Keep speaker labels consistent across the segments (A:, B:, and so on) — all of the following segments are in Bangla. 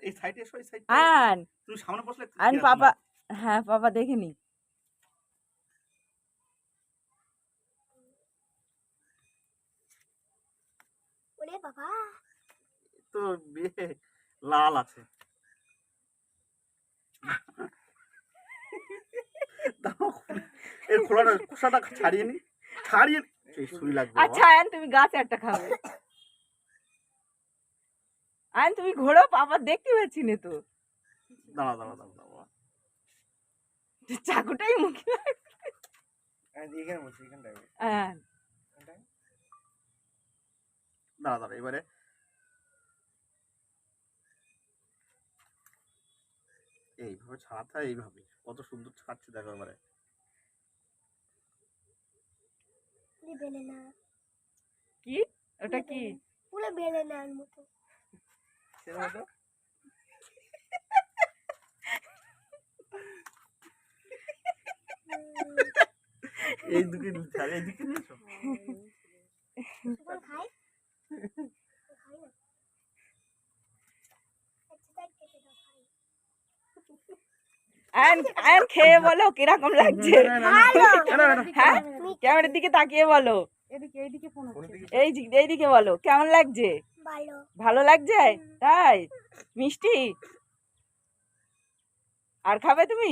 A: এই সাইডে এসো, এই সাইড
B: আন
A: তুমি সামনে বসলে
B: আন পাপা, হ্যাঁ পাপা দেখিনি।
C: ওরে বাবা,
A: তো লাল আছে। এর খোসাটা ছাড়িয়ে নি, ছাড়িয়ে ছুরি লাগবে।
B: আচ্ছা আন তুমি গাছ একটা খাবে। আন তুমি ঘোড়ো, পাপা দেখতে পাচ্ছি না তো।
A: দাঁড়া দাঁড়া দাঁড়া দাঁড়া,
B: চাকুটাই মুখে
A: দাঁড়া দাঁড়া, এবারে এইভাবে ছাড়াতে হয়, এইভাবে কত সুন্দর ছাড়ছে দেখো এবারে।
C: বেলে না
B: কি ওটা কি
C: পুরো বেলে না মতো।
A: এই দিকে ছাড়, এই দিকে নিয়েছো
C: খাই
B: আন খেয়ে বলো কিরকম লাগছে। হ্যাঁ ক্যামেরার দিকে তাকিয়ে বলো, এইদিকে বলো কেমন লাগছে।
C: ভালো
B: ভালো লাগছে তাই? মিষ্টি আর খাবে তুমি?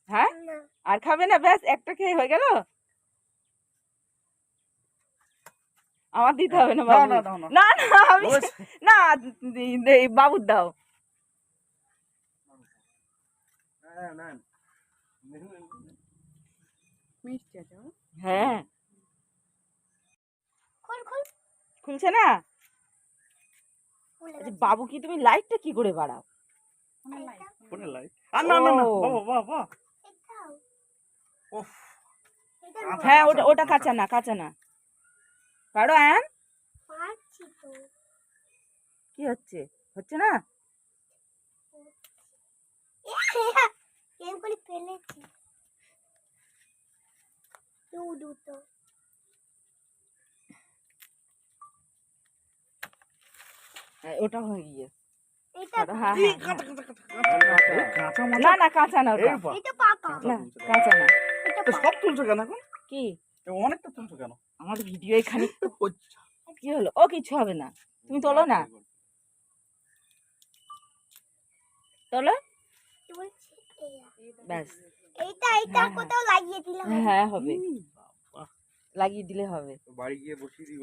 B: হ্যাঁ
C: না
B: আর খাবে না? ব্যাস একটা খেয়ে হয়ে গেল। আমার দিতে হবে না বাবু, না না আমি না, বাবুর দাও। হ্যাঁ খুলছে না। আচ্ছা বাবু কি তুমি লাইটটা কি করে বাড়াও?
A: ফোনে লাইট, আর না না না, বাবা বাবা, ওফ
B: হ্যাঁ ওটা ওটা কাঁচা না, কাঁচা না। পারো আন?
C: পারছি তো।
B: কি হচ্ছে, হচ্ছে না?
C: কেন করে ফেলেছি দুটো।
B: ওটা হয়ে গিয়ে
C: এটা
B: হ্যাঁ
A: কাঁচা
B: না না কাঁচা না ওটা,
C: এটা পাকা
B: না কাঁচা না।
C: এটা
A: সব তুলছো কেন এখন?
B: কি
A: অনেকটা তুলছো কেন?
B: আমার ভিডিও এখানে কি হলো? ও কিছু হবে না, তুমি তোলো না, তোলো ব্যাস।
C: এইটা কোথাও লাগিয়ে দিলাম।
B: হ্যাঁ হবে, লাগিয়ে দিলে হবে।
A: বাড়ি গিয়ে বসিয়ে দিই।